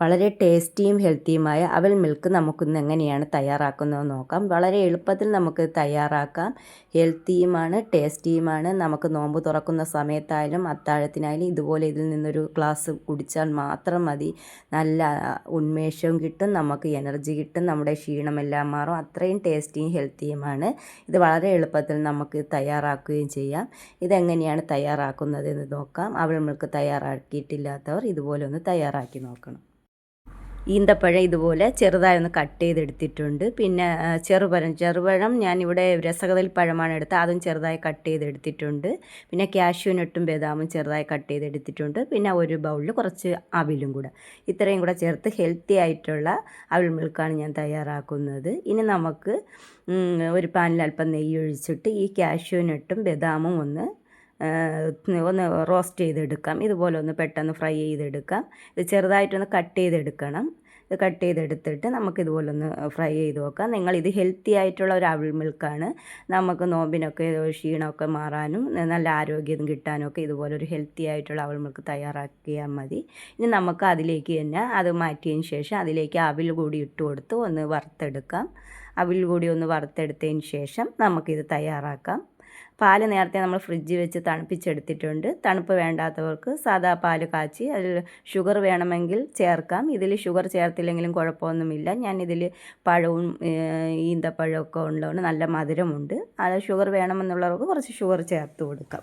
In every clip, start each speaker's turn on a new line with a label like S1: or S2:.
S1: വളരെ ടേസ്റ്റിയും ഹെൽത്തിയുമായ അവൽ മിൽക്ക് നമുക്കിന്ന് എങ്ങനെയാണ് തയ്യാറാക്കുന്നതെന്ന് നോക്കാം. വളരെ എളുപ്പത്തിൽ നമുക്ക് തയ്യാറാക്കാം. ഹെൽത്തിയുമാണ്, ടേസ്റ്റിയുമാണ്. നമുക്ക് നോമ്പ് തുറക്കുന്ന സമയത്തായാലും അത്താഴത്തിനായാലും ഇതുപോലെ ഇതിൽ നിന്നൊരു ഗ്ലാസ് കുടിച്ചാൽ മാത്രം മതി. നല്ല ഉന്മേഷവും കിട്ടും, നമുക്ക് എനർജി കിട്ടും, നമ്മുടെ ക്ഷീണമെല്ലാം മാറും. അത്രയും ടേസ്റ്റിയും ഹെൽത്തിയുമാണ്. ഇത് വളരെ എളുപ്പത്തിൽ നമുക്ക് തയ്യാറാക്കുകയും ചെയ്യാം. ഇതെങ്ങനെയാണ് തയ്യാറാക്കുന്നതെന്ന് നോക്കാം. അവൽ മിൽക്ക് തയ്യാറാക്കിയിട്ടില്ലാത്തവർ ഇതുപോലെ ഒന്ന് തയ്യാറാക്കി നോക്കണം. ഈന്തപ്പഴം ഇതുപോലെ ചെറുതായി ഒന്ന് കട്ട് ചെയ്തെടുത്തിട്ടുണ്ട്. പിന്നെ ചെറുപഴം ഞാനിവിടെ രസകദളി പഴമാണ് എടുത്തത്, അതും ചെറുതായി കട്ട് ചെയ്തെടുത്തിട്ടുണ്ട്. പിന്നെ കാഷ്യൂ നട്ടും ബദാമും ചെറുതായി കട്ട് ചെയ്തെടുത്തിട്ടുണ്ട്. പിന്നെ ഒരു ബൗളിൽ കുറച്ച് അവിലും കൂടെ, ഇത്രയും കൂടെ ചേർത്ത് ഹെൽത്തി ആയിട്ടുള്ള അവിൽ മിൽക്കാണ് ഞാൻ തയ്യാറാക്കുന്നത്. ഇനി നമുക്ക് ഒരു പാനിൽ അല്പം നെയ്യ് ഒഴിച്ചിട്ട് ഈ കാഷ്യൂ നട്ടും ബദാമും ഒന്ന് റോസ്റ്റ് ചെയ്തെടുക്കാം. ഇതുപോലെ ഒന്ന് പെട്ടെന്ന് ഫ്രൈ ചെയ്തെടുക്കാം. ഇത് ചെറുതായിട്ടൊന്ന് കട്ട് ചെയ്തെടുക്കണം. ഇത് കട്ട് ചെയ്തെടുത്തിട്ട് നമുക്കിതുപോലെ ഒന്ന് ഫ്രൈ ചെയ്ത് നോക്കാം. നിങ്ങളിത് ഹെൽത്തി ആയിട്ടുള്ള ഒരു അവിൽ മിൽക്കാണ്. നമുക്ക് നോമ്പിനൊക്കെ ക്ഷീണമൊക്കെ മാറാനും നല്ല ആരോഗ്യം കിട്ടാനൊക്കെ ഇതുപോലെ ഒരു ഹെൽത്തി ആയിട്ടുള്ള അവിൽ മിൽക്ക് തയ്യാറാക്കിയാൽ മതി. ഇനി നമുക്ക് അതിലേക്ക് തന്നെ അത് മാറ്റിയതിന് ശേഷം അതിലേക്ക് അവിൽ കൂടി ഇട്ട് കൊടുത്ത് ഒന്ന് വറുത്തെടുക്കാം. അവിൽ കൂടി ഒന്ന് വറുത്തെടുത്തതിന് ശേഷം നമുക്കിത് തയ്യാറാക്കാം. പാല് നേരത്തെ നമ്മൾ ഫ്രിഡ്ജിൽ വെച്ച് തണുപ്പിച്ചെടുത്തിട്ടുണ്ട്. തണുപ്പ് വേണ്ടാത്തവർക്ക് സാദാ പാല് കാച്ചി അതിൽ ഷുഗർ വേണമെങ്കിൽ ചേർക്കാം. ഇതിൽ ഷുഗർ ചേർത്തില്ലെങ്കിലും കുഴപ്പമൊന്നുമില്ല. ഞാനിതിൽ പഴവും ഈന്തപ്പഴമൊക്കെ ഉള്ളതുകൊണ്ട് നല്ല മധുരമുണ്ട്. അത് ഷുഗർ വേണമെന്നുള്ളവർക്ക് കുറച്ച് ഷുഗർ ചേർത്ത് കൊടുക്കാം.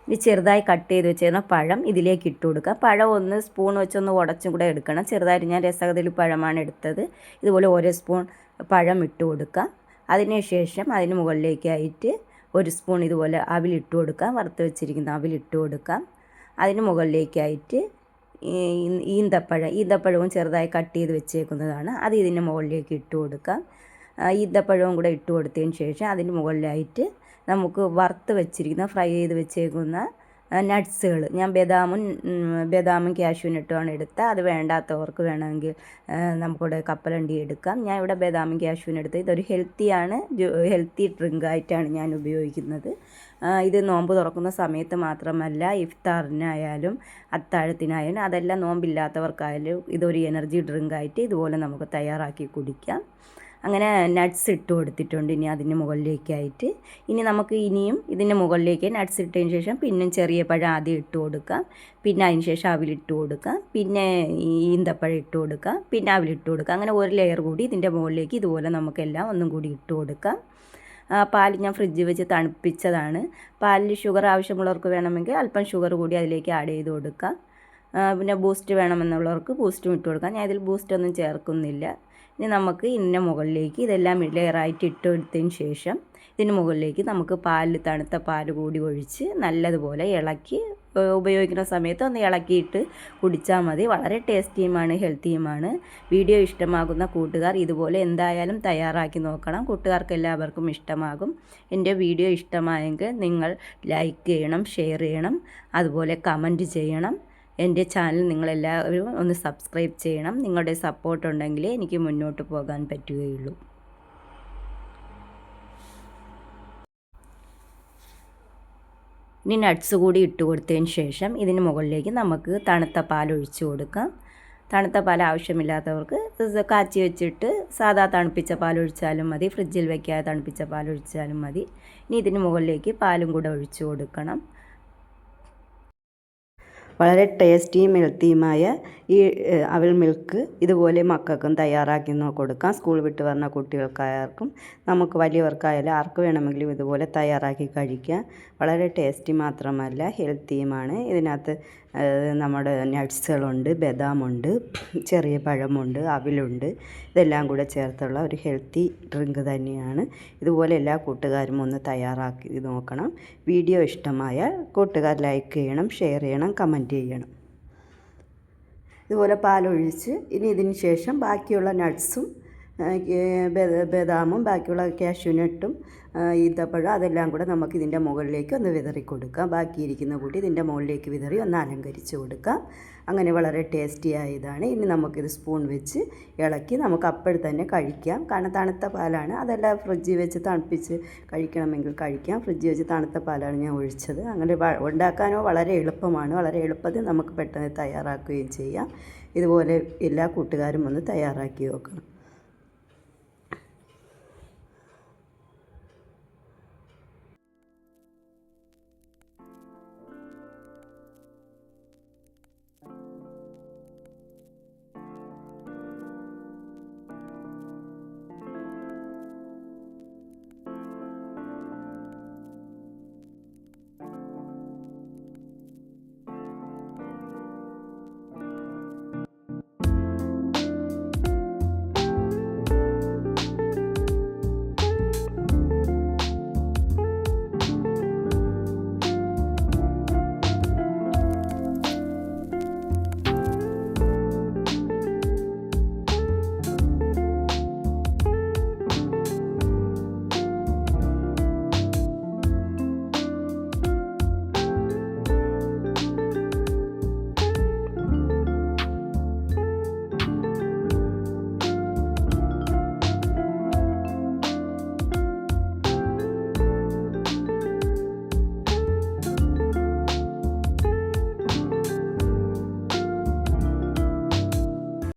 S1: ഇനി ചെറുതായി കട്ട് ചെയ്ത് വെച്ചിരുന്ന പഴം ഇതിലേക്ക് ഇട്ട് കൊടുക്കുക. പഴം ഒന്ന് സ്പൂൺ വെച്ചൊന്ന് ഉടച്ചും കൂടെ എടുക്കണം. ചെറുതായിട്ട് ഞാൻ രസകദളി പഴമാണ് എടുത്തത്. ഇതുപോലെ ഓരോ സ്പൂൺ പഴം ഇട്ട് കൊടുക്കുക. അതിനുശേഷം അതിന് മുകളിലേക്കായിട്ട് ഒരു സ്പൂൺ ഇതുപോലെ അവിലിട്ട് കൊടുക്കാം. വറുത്ത് വെച്ചിരിക്കുന്ന അവിലിട്ട് കൊടുക്കാം. അതിന് മുകളിലേക്കായിട്ട് ഈന്തപ്പഴവും ചെറുതായി കട്ട് ചെയ്ത് വെച്ചേക്കുന്നതാണ്, അത് ഇതിൻ്റെ മുകളിലേക്ക് ഇട്ട് കൊടുക്കാം. ഈന്തപ്പഴവും കൂടെ ഇട്ട് കൊടുത്തതിന് ശേഷം അതിന് മുകളിലായിട്ട് നമുക്ക് വറുത്ത് വെച്ചിരിക്കുന്ന ഫ്രൈ ചെയ്ത് വെച്ചേക്കുന്ന നട്ട്സുകൾ, ഞാൻ ബദാമും കാഷ്യൂ നട്ടുമാണ് എടുത്തത്. അത് വേണ്ടാത്തവർക്ക് വേണമെങ്കിൽ നമുക്കിവിടെ കപ്പലണ്ടി എടുക്കാം. ഞാൻ ഇവിടെ ബദാമും കാഷ്യൂ എടുത്തത്. ഇതൊരു ഹെൽത്തി ഡ്രിങ്കായിട്ടാണ് ഞാൻ ഉപയോഗിക്കുന്നത്. ഇത് നോമ്പ് തുറക്കുന്ന സമയത്ത് മാത്രമല്ല, ഇഫ്താറിനായാലും അത്താഴത്തിനായാലും അതെല്ലാം നോമ്പില്ലാത്തവർക്കായാലും ഇതൊരു എനർജി ഡ്രിങ്കായിട്ട് ഇതുപോലെ നമുക്ക് തയ്യാറാക്കി കുടിക്കാം. അങ്ങനെ നട്ട്സ് ഇട്ട് കൊടുത്തിട്ടുണ്ട്. ഇനി അതിന് മുകളിലേക്കായിട്ട് നമുക്ക് ഇനിയും ഇതിൻ്റെ മുകളിലേക്ക് നട്ട്സ് ഇട്ടതിന് ശേഷം പിന്നെ ചെറിയ പഴം ആദ്യം ഇട്ട് കൊടുക്കാം. പിന്നെ അതിന് ശേഷം അവിലിട്ട് കൊടുക്കാം. പിന്നെ ഈന്തപ്പഴം ഇട്ട് കൊടുക്കാം. പിന്നെ അവിലിട്ട് കൊടുക്കാം. അങ്ങനെ ഒരു ലെയർ കൂടി ഇതിൻ്റെ മുകളിലേക്ക് ഇതുപോലെ നമുക്കെല്ലാം ഒന്നും കൂടി ഇട്ട് കൊടുക്കാം. പാൽ ഞാൻ ഫ്രിഡ്ജിൽ വെച്ച് തണുപ്പിച്ചതാണ്. പാലിൽ ഷുഗർ ആവശ്യമുള്ളവർക്ക് വേണമെങ്കിൽ അല്പം ഷുഗർ കൂടി അതിലേക്ക് ആഡ് ചെയ്ത് കൊടുക്കാം. പിന്നെ ബൂസ്റ്റ് വേണമെന്നുള്ളവർക്ക് ബൂസ്റ്റും ഇട്ട് കൊടുക്കാം. ഞാൻ ഇതിൽ ബൂസ്റ്റൊന്നും ചേർക്കുന്നില്ല. ഇനി നമുക്ക് ഇതിൻ്റെ മുകളിലേക്ക് ഇതെല്ലാം ലെയറായിട്ട് ഇട്ട് കൊടുത്തതിന് ശേഷം ഇതിന് മുകളിലേക്ക് നമുക്ക് തണുത്ത പാൽ കൂടി ഒഴിച്ച് നല്ലതുപോലെ ഇളക്കി ഉപയോഗിക്കുന്ന സമയത്ത് ഒന്ന് ഇളക്കിയിട്ട് കുടിച്ചാൽ മതി. വളരെ ടേസ്റ്റിയുമാണ്, ഹെൽത്തിയുമാണ്. വീഡിയോ ഇഷ്ടമാകുന്ന കൂട്ടുകാർ ഇതുപോലെ എന്തായാലും തയ്യാറാക്കി നോക്കണം. കൂട്ടുകാർക്ക് എല്ലാവർക്കും ഇഷ്ടമാകും. എൻ്റെ വീഡിയോ ഇഷ്ടമായെങ്കിൽ നിങ്ങൾ ലൈക്ക് ചെയ്യണം, ഷെയർ ചെയ്യണം, അതുപോലെ കമൻറ്റ് ചെയ്യണം. എൻ്റെ ചാനൽ നിങ്ങളെല്ലാവരും ഒന്ന് സബ്സ്ക്രൈബ് ചെയ്യണം. നിങ്ങളുടെ സപ്പോർട്ട് ഉണ്ടെങ്കിലേ എനിക്ക് മുന്നോട്ട് പോകാൻ പറ്റുകയുള്ളൂ. ഇനി നട്ട്സ് കൂടി ഇട്ട് കൊടുത്തതിന് ശേഷം ഇതിന് മുകളിലേക്ക് നമുക്ക് തണുത്ത പാൽ ഒഴിച്ച് കൊടുക്കാം. തണുത്ത പാൽ ആവശ്യമില്ലാത്തവർക്ക് കാച്ചി വെച്ചിട്ട് സാധാ തണുപ്പിച്ച പാൽ ഒഴിച്ചാലും മതി. ഫ്രിഡ്ജിൽ വയ്ക്കാതെ തണുപ്പിച്ച പാൽ ഒഴിച്ചാലും മതി. ഇനി ഇതിന് മുകളിലേക്ക് പാലും കൂടെ ഒഴിച്ച് കൊടുക്കണം. വളരെ ടേസ്റ്റിയും ഹെൽത്തിയുമായ ഈ അവൽ മിൽക്ക് ഇതുപോലെ മക്കൾക്കും തയ്യാറാക്കി കൊടുക്കാം. സ്കൂൾ വിട്ട് വന്ന കുട്ടികൾക്കാർക്കും നമുക്ക് വലിയവർക്കായാലും ആർക്ക് വേണമെങ്കിലും ഇതുപോലെ തയ്യാറാക്കി കഴിക്കാം. വളരെ ടേസ്റ്റി മാത്രമല്ല ഹെൽത്തിയുമാണ്. ഇതിനകത്ത് നമ്മുടെ നട്ട്സുകളുണ്ട്, ബദാമുണ്ട്, ചെറിയ പഴമുണ്ട്, അവിലുണ്ട്. ഇതെല്ലാം കൂടെ ചേർത്തുള്ള ഒരു ഹെൽത്തി ഡ്രിങ്ക് തന്നെയാണ്. ഇതുപോലെ എല്ലാ കൂട്ടുകാരും ഒന്ന് തയ്യാറാക്കി നോക്കണം. വീഡിയോ ഇഷ്ടമായാൽ കൂട്ടുകാർ ലൈക്ക് ചെയ്യണം, ഷെയർ ചെയ്യണം, കമൻറ്റ് ചെയ്യണം. ഇതുപോലെ പാലൊഴിച്ച് ഇതിന് ശേഷം ബാക്കിയുള്ള നട്ട്സും ബദാമും ബാക്കിയുള്ള കാഷ്യൂനട്ടും ഈന്തപ്പഴം അതെല്ലാം കൂടെ നമുക്ക് ഇതിൻ്റെ മുകളിലേക്ക് ഒന്ന് വിതറി കൊടുക്കാം. ബാക്കിയിരിക്കുന്ന കൂടി ഇതിൻ്റെ മുകളിലേക്ക് വിതറി ഒന്ന് അലങ്കരിച്ച് കൊടുക്കാം. അങ്ങനെ വളരെ ടേസ്റ്റി ആയതാണ്. ഇനി നമുക്കിത് സ്പൂൺ വെച്ച് ഇളക്കി നമുക്ക് അപ്പോൾ തന്നെ കഴിക്കാം. കാരണം തണുത്ത പാലാണ്, അതെല്ലാം ഫ്രിഡ്ജിൽ വെച്ച് തണുപ്പിച്ച് കഴിക്കണമെങ്കിൽ കഴിക്കാം. ഫ്രിഡ്ജിൽ വെച്ച് തണുത്ത പാലാണ് ഞാൻ ഒഴിച്ചത്. അങ്ങനെ ഉണ്ടാക്കാനോ വളരെ എളുപ്പമാണ്. വളരെ എളുപ്പത്തിൽ നമുക്ക് പെട്ടെന്ന് തയ്യാറാക്കുകയും ചെയ്യാം. ഇതുപോലെ എല്ലാ കൂട്ടുകാരും ഒന്ന് തയ്യാറാക്കി നോക്കണം.